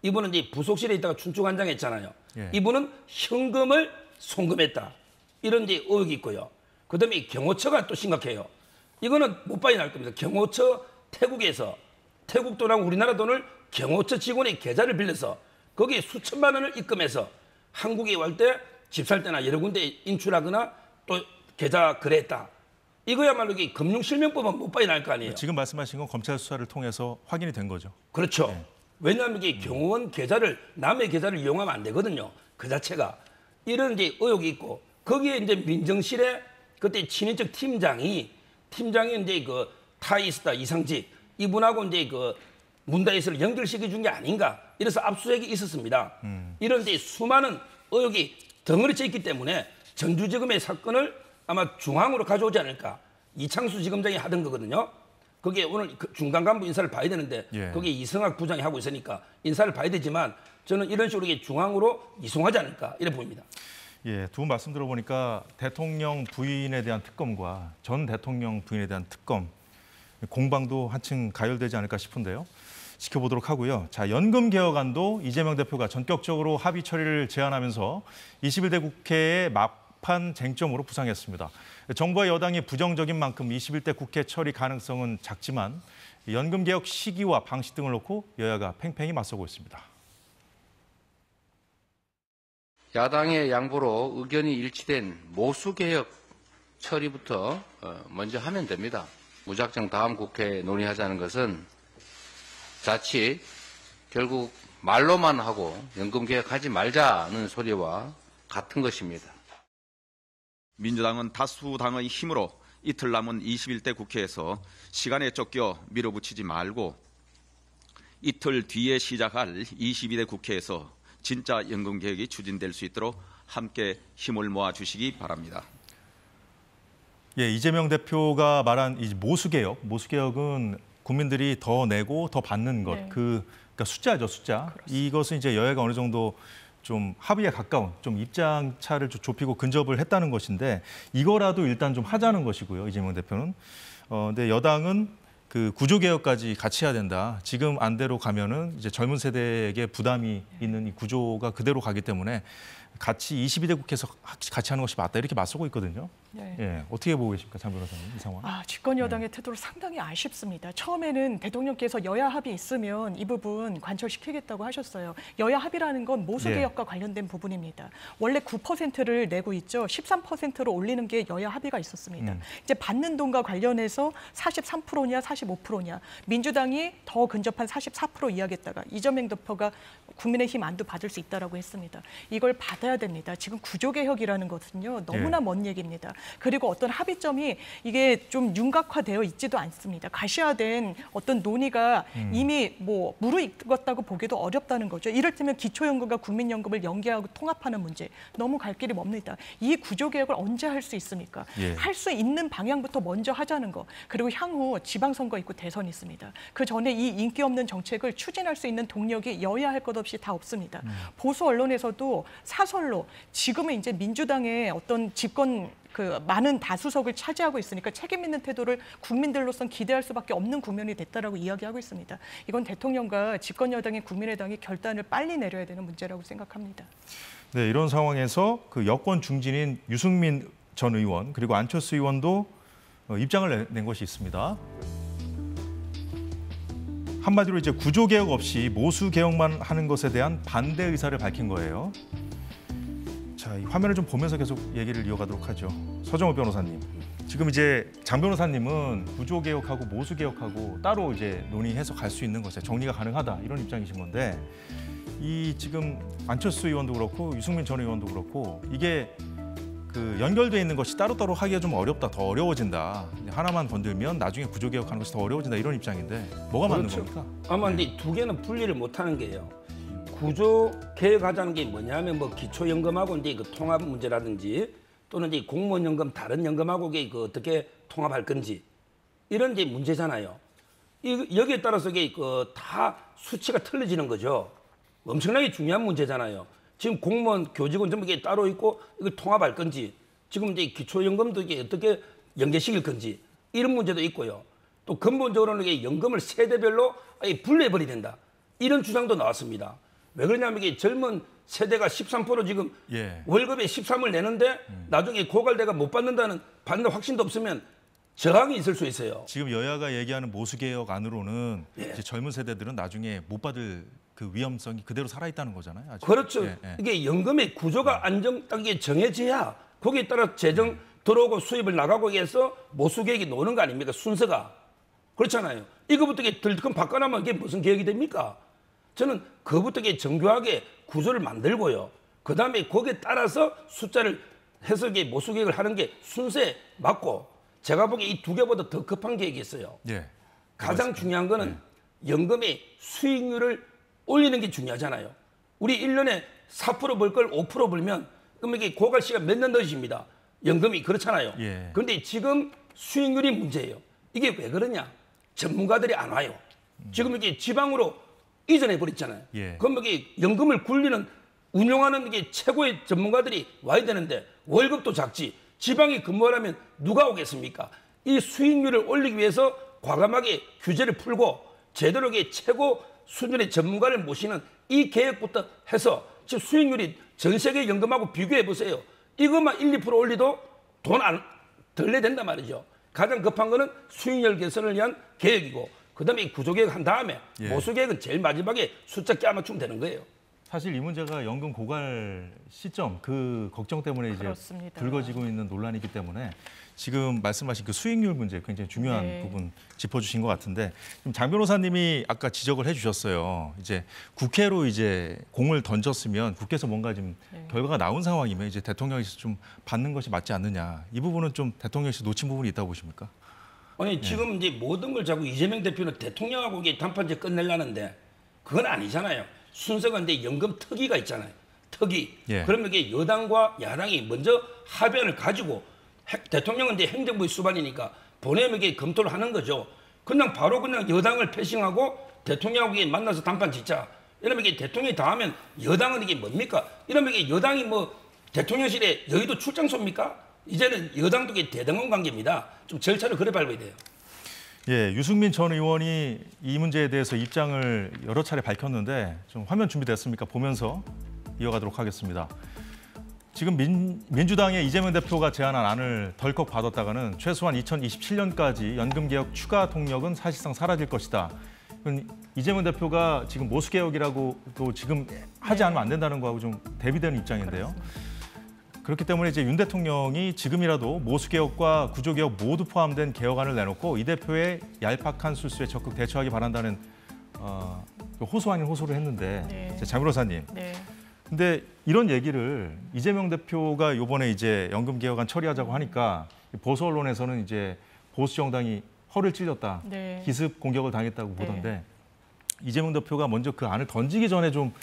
이분은 이제 부속실에 있다가 춘추관장했잖아요. 예. 이분은 현금을 송금했다. 이런 이제 의혹이 있고요. 그다음에 경호처가 또 심각해요. 이거는 못 빠져나갈 겁니다. 경호처 태국에서 태국 돈하고 우리나라 돈을 경호처 직원의 계좌를 빌려서 거기에 수천만 원을 입금해서 한국에 올 때 집 살 때나 여러 군데 인출하거나 또 계좌 거래했다. 이거야말로 이게 금융실명법은 못 빠져나갈 거 아니에요. 지금 말씀하신 건 검찰 수사를 통해서 확인이 된 거죠. 그렇죠. 왜냐하면 이게 경호원 계좌를 남의 계좌를 이용하면 안 되거든요. 그 자체가 이런 이제 의혹이 있고 거기에 이제 민정실에 그때 친인척 팀장이 팀장이 이제 그 타이스타 이상직 이분하고 이제 그 문다이스를 연결시켜 준 게 아닌가 이래서 압수수색이 있었습니다. 이런 데 수많은 의혹이 덩어리쳐 있기 때문에 전주지검의 사건을 아마 중앙으로 가져오지 않을까. 이창수 지검장이 하던 거거든요. 거기에 오늘 그 중간 간부 인사를 봐야 되는데 예. 거기에 이성학 부장이 하고 있으니까 인사를 봐야 되지만 저는 이런 식으로 이게 중앙으로 이송하지 않을까 이래 보입니다. 예, 두 분 말씀 들어보니까 대통령 부인에 대한 특검과 전 대통령 부인에 대한 특검 공방도 한층 가열되지 않을까 싶은데요. 지켜보도록 하고요. 자, 연금 개혁안도 이재명 대표가 전격적으로 합의 처리를 제안하면서 21대 국회의 막판 쟁점으로 부상했습니다. 정부와 여당이 부정적인 만큼 21대 국회 처리 가능성은 작지만 연금 개혁 시기와 방식 등을 놓고 여야가 팽팽히 맞서고 있습니다. 야당의 양보로 의견이 일치된 모수개혁 처리부터 먼저 하면 됩니다. 무작정 다음 국회에 논의하자는 것은 자칫 결국 말로만 하고 연금개혁하지 말자는 소리와 같은 것입니다. 민주당은 다수당의 힘으로 이틀 남은 21대 국회에서 시간에 쫓겨 밀어붙이지 말고 이틀 뒤에 시작할 22대 국회에서 진짜 연금개혁이 추진될 수 있도록 함께 힘을 모아주시기 바랍니다. 예, 이재명 대표가 말한 이 모수개혁은 국민들이 더 내고 더 받는 것, 네. 그러니까 숫자죠, 숫자. 그렇습니다. 이것은 이제 여야가 어느 정도 좀 합의에 가까운 좀 입장 차를 좁히고 근접을 했다는 것인데 이거라도 일단 좀 하자는 것이고요, 이재명 대표는. 근데 여당은 그 구조개혁까지 같이 해야 된다. 지금 안대로 가면은 이제 젊은 세대에게 부담이 있는 이 구조가 그대로 가기 때문에 같이 22대 국회에서 같이 하는 것이 맞다 이렇게 맞서고 있거든요. 네. 예, 어떻게 보고 계십니까, 장 변호사님 이 상황? 집권 여당의 태도를 상당히 아쉽습니다. 처음에는 대통령께서 여야 합의 있으면 이 부분 관철시키겠다고 하셨어요. 여야 합의라는 건 모수개혁과 관련된 부분입니다. 원래 9%를 내고 있죠. 13%로 올리는 게 여야 합의가 있었습니다. 이제 받는 돈과 관련해서 43%냐 45%냐 민주당이 더 근접한 44% 이야기했다가 이재명 대표가 국민의힘 안도 받을 수 있다라고 했습니다. 이걸 받아야 됩니다. 지금 구조개혁이라는 것은요. 너무나 먼 얘기입니다. 그리고 어떤 합의점이 이게 좀 윤곽화되어 있지도 않습니다. 가시화된 어떤 논의가 이미 뭐 무르익었다고 보기도 어렵다는 거죠. 이를테면 기초연금과 국민연금을 연계하고 통합하는 문제 너무 갈 길이 멉니다. 이 구조개혁을 언제 할 수 있습니까? 예. 할 수 있는 방향부터 먼저 하자는 거. 그리고 향후 지방선거 있고 대선이 있습니다. 그 전에 이 인기 없는 정책을 추진할 수 있는 동력이 여야 할 것 없이 다 없습니다. 보수 언론에서도 사설로 지금은 이제 민주당의 어떤 집권 그 많은 다수석을 차지하고 있으니까 책임 있는 태도를 국민들로선 기대할 수밖에 없는 국면이 됐다라고 이야기하고 있습니다. 이건 대통령과 집권 여당인 국민의당이 결단을 빨리 내려야 되는 문제라고 생각합니다. 네, 이런 상황에서 그 여권 중진인 유승민 전 의원 그리고 안철수 의원도 입장을 낸 것이 있습니다. 한마디로 이제 구조개혁 없이 모수개혁만 하는 것에 대한 반대 의사를 밝힌 거예요. 자, 이 화면을 좀 보면서 계속 얘기를 이어가도록 하죠. 서정호 변호사님, 지금 이제 장 변호사님은 구조개혁하고 모수개혁하고 따로 이제 논의해서 갈 수 있는 것에 정리가 가능하다 이런 입장이신 건데 이 지금 안철수 의원도 그렇고 유승민 전 의원도 그렇고 이게 그 연결돼 있는 것이 따로따로 하기가 좀 어렵다, 더 어려워진다. 하나만 건들면 나중에 구조개혁하는 것이 더 어려워진다 이런 입장인데 뭐가 맞는 겁니까? 아마 근데 두 개는 분리를 못하는 게요. 구조 개혁하자는 게 뭐냐면 뭐 기초연금하고 이제 그 통합 문제라든지 또는 이제 공무원연금 다른 연금하고 이게 그 어떻게 통합할 건지 이런 이제 문제잖아요. 여기에 따라서 이게 그 다 수치가 틀려지는 거죠. 엄청나게 중요한 문제잖아요. 지금 공무원, 교직원 전부 이게 따로 있고 이걸 통합할 건지 지금 이제 기초연금도 이게 어떻게 연계시킬 건지 이런 문제도 있고요. 또 근본적으로는 이게 연금을 세대별로 아예 분리해버려야 된다. 이런 주장도 나왔습니다. 왜 그러냐면 이게 젊은 세대가 13% 지금 예. 월급에 13을 내는데 나중에 고갈대가 못 받는다는 확신도 없으면 저항이 있을 수 있어요. 지금 여야가 얘기하는 모수개혁 안으로는 이제 젊은 세대들은 나중에 못 받을 그 위험성이 그대로 살아있다는 거잖아요. 아직. 그렇죠. 예, 예. 이게 연금의 구조가 안정하게 정해져야 거기에 따라 재정 들어오고 수입을 나가고 해서 모수개혁이 노는 거 아닙니까? 순서가. 그렇잖아요. 이거부터 들금 바꿔나면 이게 무슨 개혁이 됩니까? 저는 그거부터 정교하게 구조를 만들고요. 그다음에 거기에 따라서 숫자를 해서 모수개혁을 하는 게 순서에 맞고 제가 보기에 이 두 개보다 더 급한 계획이 있어요. 예. 가장 중요한 거는 연금의 수익률을 올리는 게 중요하잖아요. 우리 1년에 4% 벌 걸 5% 벌면 그럼 이게 고갈 시간 몇 년 늦어집니다. 연금이 그렇잖아요. 예. 그런데 지금 수익률이 문제예요. 이게 왜 그러냐? 전문가들이 안 와요. 지금 이게 지방으로 이전해 버렸잖아요. 예. 그럼 이게 연금을 굴리는 운영하는 게 최고의 전문가들이 와야 되는데 월급도 작지. 지방에 근무하려면 누가 오겠습니까? 이 수익률을 올리기 위해서 과감하게 규제를 풀고 제대로 최고 수준의 전문가를 모시는 이 계획부터 해서 지금 수익률이 전 세계 연금하고 비교해 보세요. 이것만 1~2% 올리도 돈 덜 내 된단 말이죠. 가장 급한 거는 수익률 개선을 위한 계획이고 그다음에 이 구조개혁 한 다음에 예. 보수개혁은 제일 마지막에 숫자 껴맞추면 되는 거예요. 사실 이 문제가 연금 고갈 시점 그 걱정 때문에 이제 그렇습니다. 불거지고 있는 논란이기 때문에 지금 말씀하신 그 수익률 문제 굉장히 중요한 네. 부분 짚어주신 것 같은데 지금 장 변호사님이 아까 지적을 해주셨어요. 이제 국회로 이제 공을 던졌으면 국회에서 뭔가 지금 결과가 나온 상황이면 이제 대통령에서 좀 받는 것이 맞지 않느냐 이 부분은 좀 대통령에서 놓친 부분이 있다고 보십니까? 아니 지금 이제 모든 걸 자꾸 이재명 대표는 대통령하고 이게 단판제 끝내려는데 그건 아니잖아요. 순서가 근데 연금 특위가 있잖아요. 특위. 예. 그러면 이게 여당과 야당이 먼저 합의안을 가지고 대통령은 이제 행정부의 수반이니까 보내면 이게 검토를 하는 거죠. 그냥 바로 그냥 여당을 패싱하고 대통령하고 이게 만나서 단판 짓자. 이러면 이게 대통령이 다 하면 여당은 이게 뭡니까? 이러면 이게 여당이 뭐 대통령실에 여의도 출장소입니까? 이제는 여당도 이게 대등한 관계입니다. 좀 절차를 그래 밟아야 돼요. 예, 유승민 전 의원이 이 문제에 대해서 입장을 여러 차례 밝혔는데 좀 화면 준비됐습니까? 보면서 이어가도록 하겠습니다. 지금 민주당의 이재명 대표가 제안한 안을 덜컥 받았다가는 최소한 2027년까지 연금개혁 추가 동력은 사실상 사라질 것이다. 이재명 대표가 지금 모수개혁이라고 또 지금 하지 않으면 안 된다는 거하고 좀 대비되는 입장인데요. 그렇기 때문에 이제 윤 대통령이 지금이라도 모수개혁과 구조개혁 모두 포함된 개혁안을 내놓고 이 대표의 얄팍한 술수에 적극 대처하기 바란다는 호소 아닌 호소를 했는데 네. 장 변호사님. 네. 근데 이런 얘기를 이재명 대표가 이번에 이제 연금 개혁안 처리하자고 하니까 보수 언론에서는 이제 보수 정당이 허를 찔렸다, 네. 기습 공격을 당했다고 보던데 이재명 대표가 먼저 그 안을 던지기 전에 좀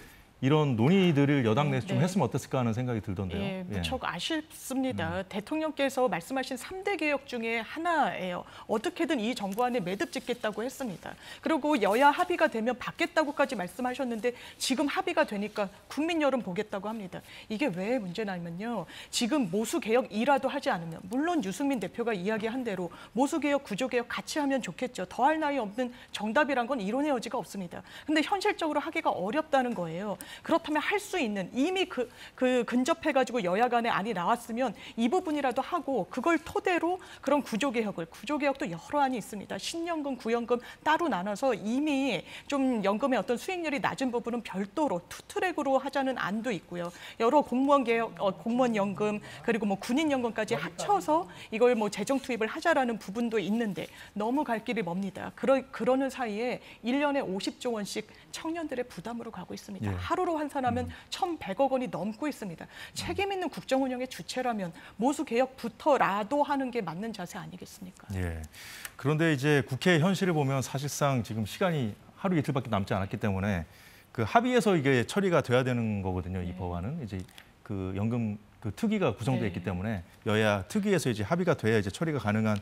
이런 논의들을 여당 내에서 좀 네. 했으면 어땠을까 하는 생각이 들던데요. 예, 무척 아쉽습니다. 대통령께서 말씀하신 3대 개혁 중에 하나예요. 어떻게든 이 정부 안에 매듭 짓겠다고 했습니다. 그리고 여야 합의가 되면 받겠다고까지 말씀하셨는데 지금 합의가 되니까 국민 여론 보겠다고 합니다. 이게 왜 문제냐면요. 지금 모수개혁이라도 하지 않으면 물론 유승민 대표가 이야기한 대로 모수개혁, 구조개혁 같이 하면 좋겠죠. 더할 나위 없는 정답이란 건 이론의 여지가 없습니다. 근데 현실적으로 하기가 어렵다는 거예요. 그렇다면 할 수 있는 이미 그 근접해가지고 여야 간에 안이 나왔으면 이 부분이라도 하고 그걸 토대로 그런 구조개혁도 여러 안이 있습니다. 신연금, 구연금 따로 나눠서 이미 좀 연금의 어떤 수익률이 낮은 부분은 별도로 투트랙으로 하자는 안도 있고요. 여러 공무원 개혁, 공무원 연금 그리고 뭐 군인 연금까지 합쳐서 이걸 뭐 재정 투입을 하자라는 부분도 있는데 너무 갈 길이 멉니다. 그러는 사이에 1년에 50조 원씩 청년들의 부담으로 가고 있습니다. 예. 하루로 환산하면 1,100억 원이 넘고 있습니다. 책임 있는 국정 운영의 주체라면 모수 개혁부터라도 하는 게 맞는 자세 아니겠습니까? 예. 그런데 이제 국회 현실을 보면 사실상 지금 시간이 하루 이틀밖에 남지 않았기 때문에 그 합의해서 이게 처리가 돼야 되는 거거든요. 이 법안은 이제 그 연금 그 특위가 구성되어 있기 때문에 여야 특위에서 이제 합의가 돼야 이제 처리가 가능한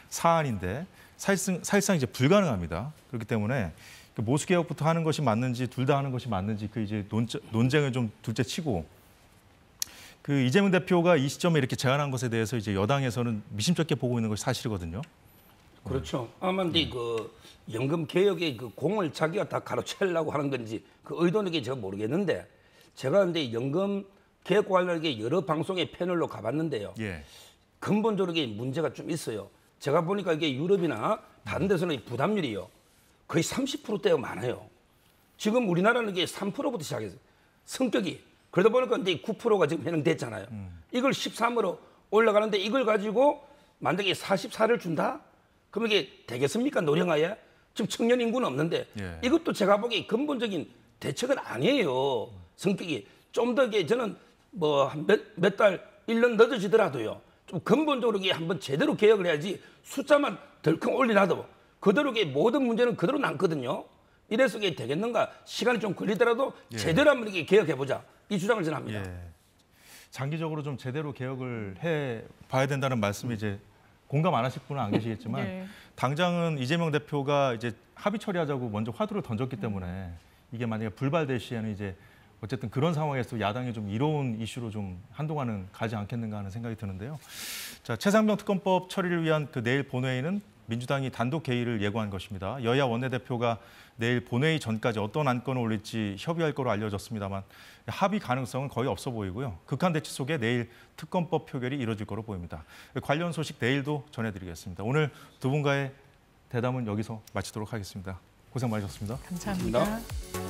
사안인데 사실상 이제 불가능합니다. 그렇기 때문에 모수 개혁부터 하는 것이 맞는지 둘 다 하는 것이 맞는지 그 이제 논쟁을 좀 둘째치고 그 이재명 대표가 이 시점에 이렇게 제안한 것에 대해서 이제 여당에서는 미심쩍게 보고 있는 것이 사실이거든요. 그렇죠. 아마 근데 그 연금 개혁의 그 공을 자기가 다 가로채려고 하는 건지 그 의도는 제가 모르겠는데 제가 근데 연금 개혁 관련하게 여러 방송의 패널로 가봤는데요. 예. 근본적으로 이게 문제가 좀 있어요. 제가 보니까 이게 유럽이나 다른 데서는 부담률이요. 거의 30%대가 많아요. 지금 우리나라는 이게 3%부터 시작했어요. 성격이. 그러다 보니까 이제 9%가 지금 해당됐잖아요. 이걸 13으로 올라가는데 이걸 가지고 만약에 44를 준다? 그럼 이게 되겠습니까? 노령하에? 지금 청년 인구는 없는데 예. 이것도 제가 보기에 근본적인 대책은 아니에요. 성격이. 좀 더 저는 뭐 몇 달, 1년 늦어지더라도요. 좀 근본적으로 이게 한번 제대로 개혁을 해야지 숫자만 덜컹 올리놔도 그대로 이게 모든 문제는 그대로 남거든요. 이래서 이게 되겠는가? 시간이 좀 걸리더라도 제대로 한번 이렇게 개혁해보자. 이 주장을 저는 합니다. 예. 장기적으로 좀 제대로 개혁을 해 봐야 된다는 말씀이 이제 공감 안 하실 분은 안 계시겠지만 네. 당장은 이재명 대표가 이제 합의 처리하자고 먼저 화두를 던졌기 때문에 이게 만약에 불발될 시에는 이제 어쨌든 그런 상황에서 야당이 좀 이로운 이슈로 좀 한동안은 가지 않겠는가 하는 생각이 드는데요. 자, 최상병 특검법 처리를 위한 그 내일 본회의는 민주당이 단독 개의를 예고한 것입니다. 여야 원내대표가 내일 본회의 전까지 어떤 안건을 올릴지 협의할 거로 알려졌습니다만 합의 가능성은 거의 없어 보이고요. 극한 대치 속에 내일 특검법 표결이 이뤄질 거로 보입니다. 관련 소식 내일도 전해드리겠습니다. 오늘 두 분과의 대담은 여기서 마치도록 하겠습니다. 고생 많으셨습니다. 감사합니다.